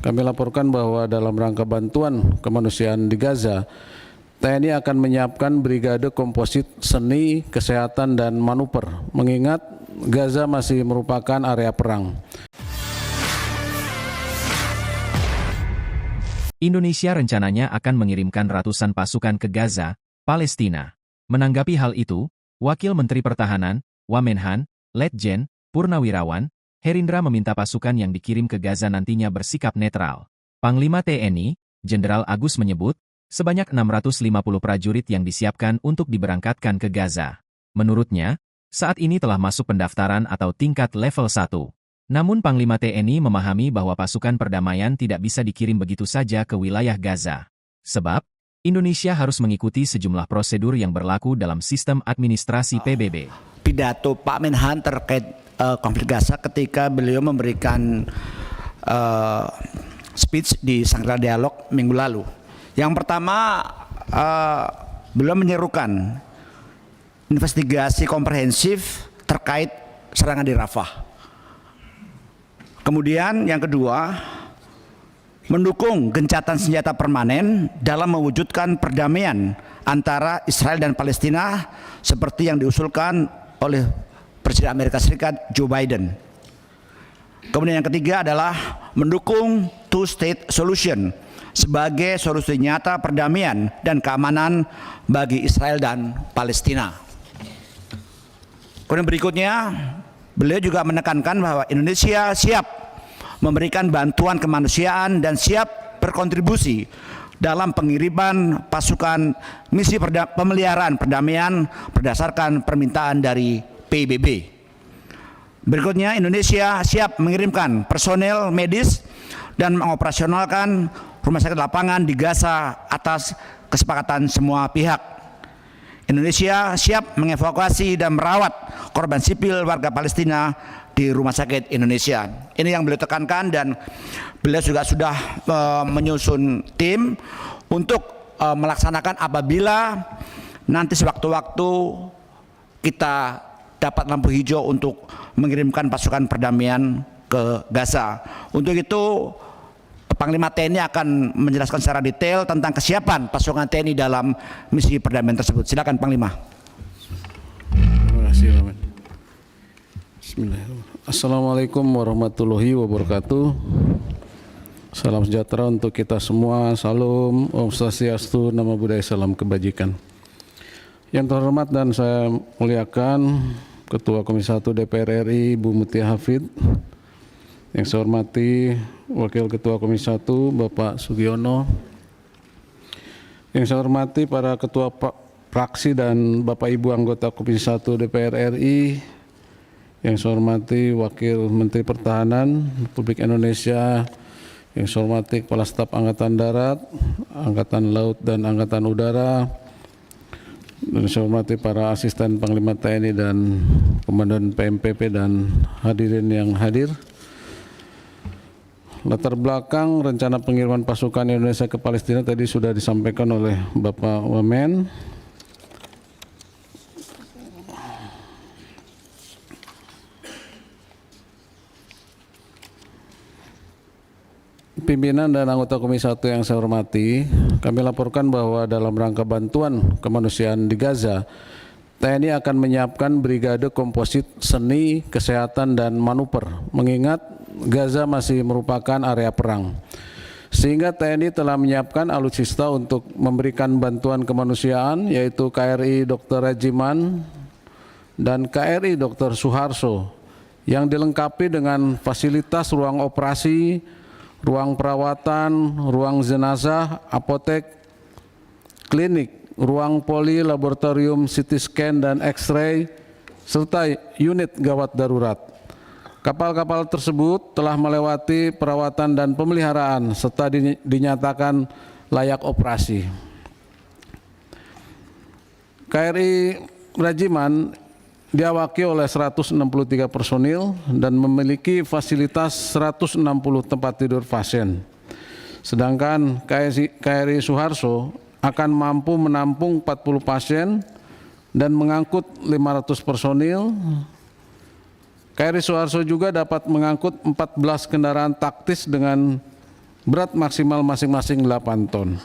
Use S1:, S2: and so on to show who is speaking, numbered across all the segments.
S1: kami laporkan bahwa dalam rangka bantuan kemanusiaan di Gaza, TNI akan menyiapkan brigade komposit seni, kesehatan, dan manuver, mengingat Gaza masih merupakan area perang.
S2: Indonesia rencananya akan mengirimkan ratusan pasukan ke Gaza, Palestina. Menanggapi hal itu, Wakil Menteri Pertahanan, Wamenhan, Letjen Purnawirawan, Herindra meminta pasukan yang dikirim ke Gaza nantinya bersikap netral. Panglima TNI, Jenderal Agus menyebut, sebanyak 650 prajurit yang disiapkan untuk diberangkatkan ke Gaza. Menurutnya, saat ini telah masuk pendaftaran atau tingkat level 1. Namun Panglima TNI memahami bahwa pasukan perdamaian tidak bisa dikirim begitu saja ke wilayah Gaza. Sebab, Indonesia harus mengikuti sejumlah prosedur yang berlaku dalam sistem administrasi PBB.
S3: Pidato Pak Menhan terkait konflik Gaza ketika beliau memberikan speech di Shangri-La Dialog minggu lalu. Yang pertama, beliau menyerukan investigasi komprehensif terkait serangan di Rafah. Kemudian yang kedua, mendukung gencatan senjata permanen dalam mewujudkan perdamaian antara Israel dan Palestina seperti yang diusulkan oleh Presiden Amerika Serikat Joe Biden. Kemudian yang ketiga adalah mendukung two-state solution sebagai solusi nyata perdamaian dan keamanan bagi Israel dan Palestina. Kemudian berikutnya, beliau juga menekankan bahwa Indonesia siap memberikan bantuan kemanusiaan dan siap berkontribusi dalam pengiriman pasukan misi pemeliharaan perdamaian berdasarkan permintaan dari PBB. Berikutnya, Indonesia siap mengirimkan personel medis dan mengoperasionalkan rumah sakit lapangan di Gaza atas kesepakatan semua pihak. Indonesia siap mengevakuasi dan merawat korban sipil warga Palestina di rumah sakit Indonesia. Ini yang beliau tekankan, dan beliau juga sudah menyusun tim untuk melaksanakan apabila nanti sewaktu-waktu kita dapat lampu hijau untuk mengirimkan pasukan perdamaian ke Gaza. Untuk itu, Panglima TNI akan menjelaskan secara detail tentang kesiapan pasukan TNI dalam misi perdamaian tersebut. Silakan Panglima.
S1: Terima kasih, Pak. Bismillahirrahmanirrahim. Assalamualaikum warahmatullahi wabarakatuh. Salam sejahtera untuk kita semua. Salam, Om Swastiastu, Namo Buddhaya, salam kebajikan. Yang terhormat dan saya muliakan Ketua Komisi 1 DPR RI Bu Mutia Hafid, yang saya hormati Wakil Ketua Komisi 1 Bapak Sugiono, yang saya hormati para Ketua Fraksi dan Bapak Ibu anggota Komisi 1 DPR RI, yang saya hormati Wakil Menteri Pertahanan Republik Indonesia, yang saya hormati Kepala Staf Angkatan Darat, Angkatan Laut dan Angkatan Udara, dan saya hormati para asisten Panglima TNI dan Komandan PMPP dan hadirin yang hadir. Latar belakang rencana pengiriman pasukan Indonesia ke Palestina tadi sudah disampaikan oleh Bapak Wamen. Pimpinan dan anggota Komisi 1 yang saya hormati, kami laporkan bahwa dalam rangka bantuan kemanusiaan di Gaza, TNI akan menyiapkan brigade komposit seni, kesehatan, dan manuver, mengingat Gaza masih merupakan area perang. Sehingga TNI telah menyiapkan alutsista untuk memberikan bantuan kemanusiaan, yaitu KRI Dr. Regiman dan KRI Dr. Suharto, yang dilengkapi dengan fasilitas ruang operasi, ruang perawatan, ruang jenazah, apotek, klinik, ruang poli, laboratorium CT scan dan X-ray, serta unit gawat darurat. Kapal-kapal tersebut telah melewati perawatan dan pemeliharaan serta dinyatakan layak operasi. KRI Rajiman diawaki oleh 163 personil dan memiliki fasilitas 160 tempat tidur pasien. Sedangkan KRI Suharto akan mampu menampung 40 pasien dan mengangkut 500 personil. KRI Suharto juga dapat mengangkut 14 kendaraan taktis dengan berat maksimal masing-masing 8 ton.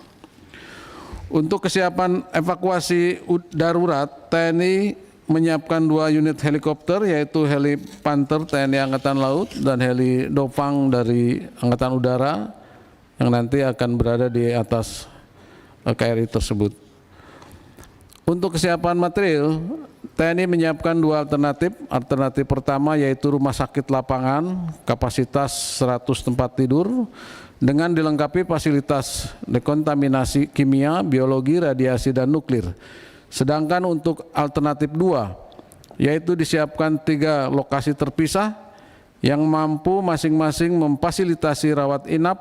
S1: Untuk kesiapan evakuasi darurat, TNI menyiapkan 2 unit helikopter, yaitu heli Panther TNI Angkatan Laut dan heli Dopang dari Angkatan Udara yang nanti akan berada di atas KRI tersebut. Untuk kesiapan material, TNI menyiapkan 2 alternatif. Alternatif pertama yaitu rumah sakit lapangan, kapasitas 100 tempat tidur, dengan dilengkapi fasilitas dekontaminasi kimia, biologi, radiasi, dan nuklir. Sedangkan untuk alternatif 2, yaitu disiapkan 3 lokasi terpisah yang mampu masing-masing memfasilitasi rawat inap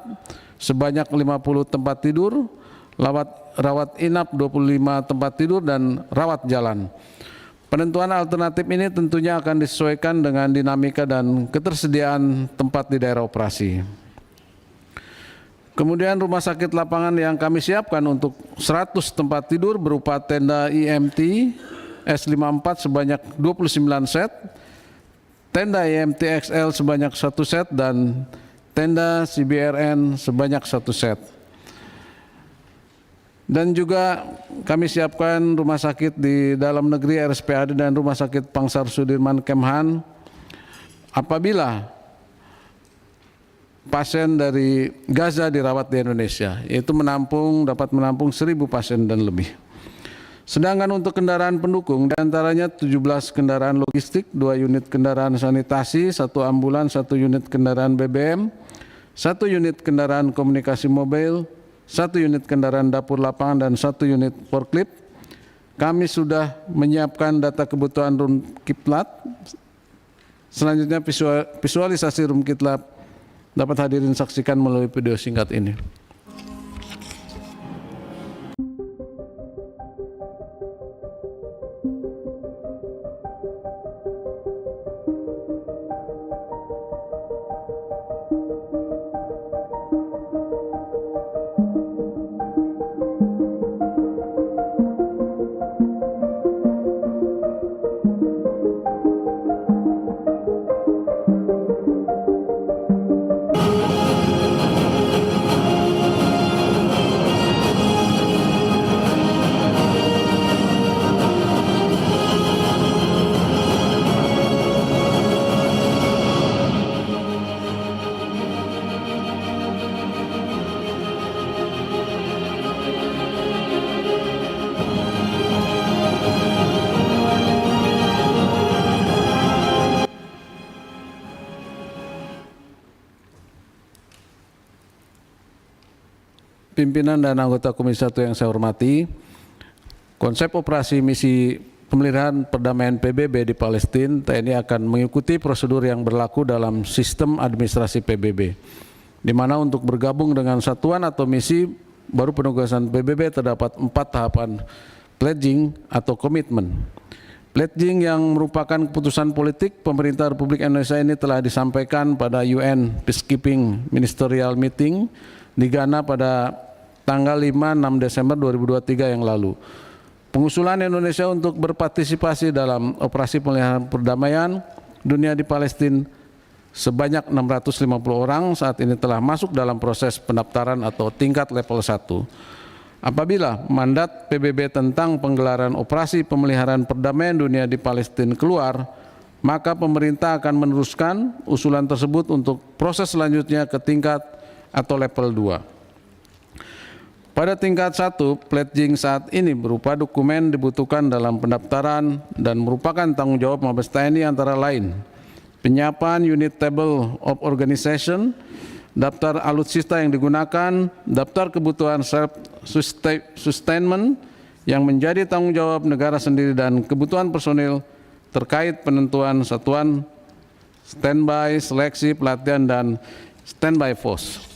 S1: sebanyak 50 tempat tidur, rawat inap 25 tempat tidur, dan rawat jalan. Penentuan alternatif ini tentunya akan disesuaikan dengan dinamika dan ketersediaan tempat di daerah operasi. Kemudian rumah sakit lapangan yang kami siapkan untuk 100 tempat tidur berupa tenda IMT S54 sebanyak 29 set, tenda IMT XL sebanyak 1 set, dan tenda CBRN sebanyak 1 set. Dan juga kami siapkan rumah sakit di dalam negeri RSPAD dan rumah sakit Pangsar Sudirman Kemhan apabila pasien dari Gaza dirawat di Indonesia, yaitu dapat menampung 1.000 pasien dan lebih. Sedangkan untuk kendaraan pendukung, diantaranya 17 kendaraan logistik, 2 unit kendaraan sanitasi, 1 ambulans, 1 unit kendaraan BBM, 1 unit kendaraan komunikasi mobil, 1 unit kendaraan dapur lapangan, dan 1 unit forklift. Kami sudah menyiapkan data kebutuhan room kiblat. Selanjutnya visualisasi room kiblat dapat hadirin saksikan melalui video singkat ini. Pimpinan dan anggota Komisi 1 yang saya hormati, konsep operasi misi pemeliharaan perdamaian PBB di Palestina, TNI akan mengikuti prosedur yang berlaku dalam sistem administrasi PBB, di mana untuk bergabung dengan satuan atau misi baru penugasan PBB terdapat 4 tahapan pledging atau komitmen. Pledging yang merupakan keputusan politik pemerintah Republik Indonesia ini telah disampaikan pada UN Peacekeeping Ministerial Meeting di Ghana pada tanggal 5-6 Desember 2023 yang lalu. Pengusulan Indonesia untuk berpartisipasi dalam operasi pemeliharaan perdamaian dunia di Palestina sebanyak 650 orang saat ini telah masuk dalam proses pendaftaran atau tingkat level 1. Apabila mandat PBB tentang penggelaran operasi pemeliharaan perdamaian dunia di Palestina keluar, maka pemerintah akan meneruskan usulan tersebut untuk proses selanjutnya ke tingkat atau level 2. Pada tingkat 1, pledging saat ini berupa dokumen dibutuhkan dalam pendaftaran dan merupakan tanggung jawab Mabes TNI antara lain penyiapan unit table of organization, daftar alutsista yang digunakan, daftar kebutuhan self-sustainment yang menjadi tanggung jawab negara sendiri, dan kebutuhan personil terkait penentuan satuan standby, seleksi, pelatihan, dan standby force.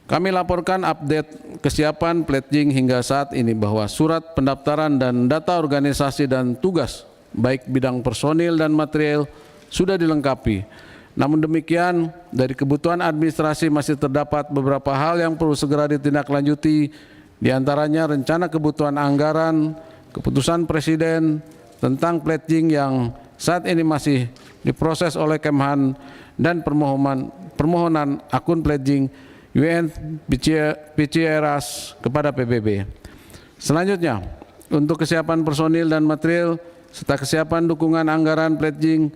S1: Kami laporkan update kesiapan pledging hingga saat ini bahwa surat pendaftaran dan data organisasi dan tugas baik bidang personil dan material sudah dilengkapi. Namun demikian, dari kebutuhan administrasi masih terdapat beberapa hal yang perlu segera ditindaklanjuti, diantaranya rencana kebutuhan anggaran, keputusan Presiden tentang pledging yang saat ini masih diproses oleh Kemhan, dan permohonan akun pledging UNPCRS kepada PBB. Selanjutnya, untuk kesiapan personil dan material serta kesiapan dukungan anggaran pledging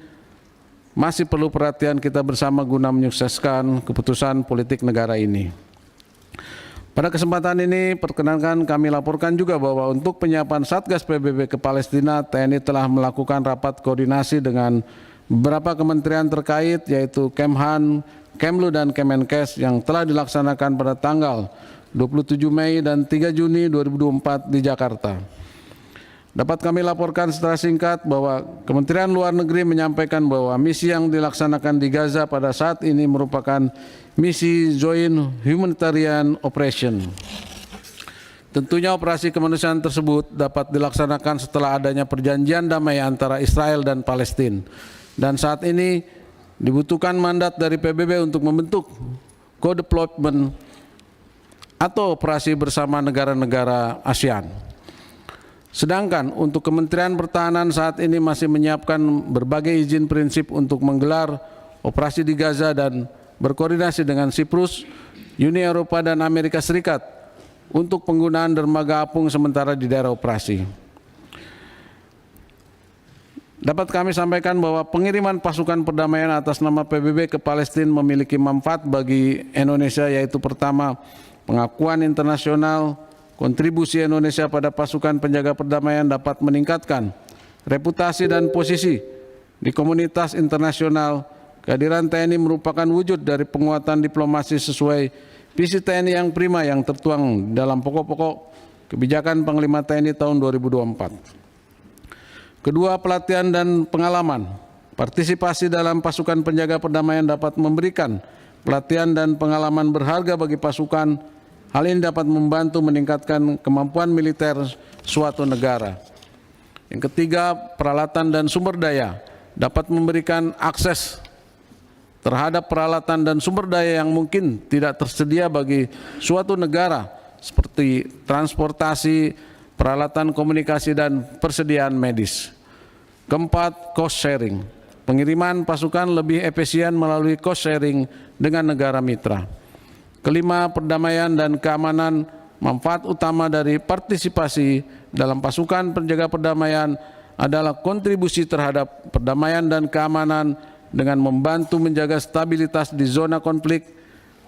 S1: masih perlu perhatian kita bersama guna menyukseskan keputusan politik negara ini. Pada kesempatan ini, perkenankan kami laporkan juga bahwa untuk penyiapan Satgas PBB ke Palestina, TNI telah melakukan rapat koordinasi dengan beberapa kementerian terkait, yaitu Kemhan, Kemlu, dan Kemenkes yang telah dilaksanakan pada tanggal 27 Mei dan 3 Juni 2024 di Jakarta. Dapat kami laporkan secara singkat bahwa Kementerian Luar Negeri menyampaikan bahwa misi yang dilaksanakan di Gaza pada saat ini merupakan misi Joint Humanitarian Operation. Tentunya operasi kemanusiaan tersebut dapat dilaksanakan setelah adanya perjanjian damai antara Israel dan Palestina. Dan saat ini dibutuhkan mandat dari PBB untuk membentuk co-deployment atau operasi bersama negara-negara ASEAN. Sedangkan untuk Kementerian Pertahanan saat ini masih menyiapkan berbagai izin prinsip untuk menggelar operasi di Gaza dan berkoordinasi dengan Siprus, Uni Eropa, dan Amerika Serikat untuk penggunaan dermaga apung sementara di daerah operasi. Dapat kami sampaikan bahwa pengiriman pasukan perdamaian atas nama PBB ke Palestina memiliki manfaat bagi Indonesia, yaitu pertama, pengakuan internasional. Kontribusi Indonesia pada pasukan penjaga perdamaian dapat meningkatkan reputasi dan posisi di komunitas internasional. Kehadiran TNI merupakan wujud dari penguatan diplomasi sesuai visi TNI yang prima yang tertuang dalam pokok-pokok kebijakan Panglima TNI tahun 2024. Kedua, pelatihan dan pengalaman. Partisipasi dalam pasukan penjaga perdamaian dapat memberikan pelatihan dan pengalaman berharga bagi pasukan. Hal ini dapat membantu meningkatkan kemampuan militer suatu negara. Yang ketiga, peralatan dan sumber daya dapat memberikan akses terhadap peralatan dan sumber daya yang mungkin tidak tersedia bagi suatu negara, seperti transportasi, peralatan komunikasi, dan persediaan medis. Keempat, cost sharing. Pengiriman pasukan lebih efisien melalui cost sharing dengan negara mitra. Kelima, perdamaian dan keamanan. Manfaat utama dari partisipasi dalam pasukan penjaga perdamaian adalah kontribusi terhadap perdamaian dan keamanan dengan membantu menjaga stabilitas di zona konflik.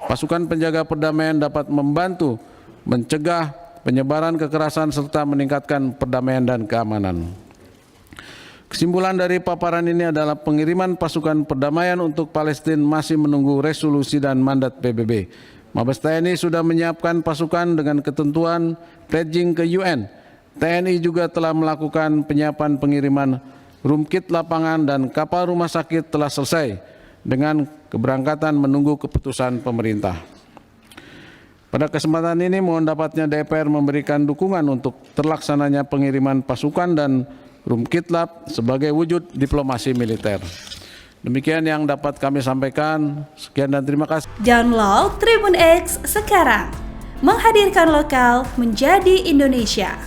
S1: Pasukan penjaga perdamaian dapat membantu mencegah penyebaran kekerasan serta meningkatkan perdamaian dan keamanan. Kesimpulan dari paparan ini adalah pengiriman pasukan perdamaian untuk Palestina masih menunggu resolusi dan mandat PBB. Mabes TNI sudah menyiapkan pasukan dengan ketentuan pledging ke UN. TNI juga telah melakukan penyiapan pengiriman room kit lapangan dan kapal rumah sakit telah selesai dengan keberangkatan menunggu keputusan pemerintah. Pada kesempatan ini mohon dapatnya DPR memberikan dukungan untuk terlaksananya pengiriman pasukan dan room kit lab sebagai wujud diplomasi militer. Demikian yang dapat kami sampaikan. Sekian dan terima kasih.
S4: Download Tribun X sekarang. Menghadirkan lokal menjadi Indonesia.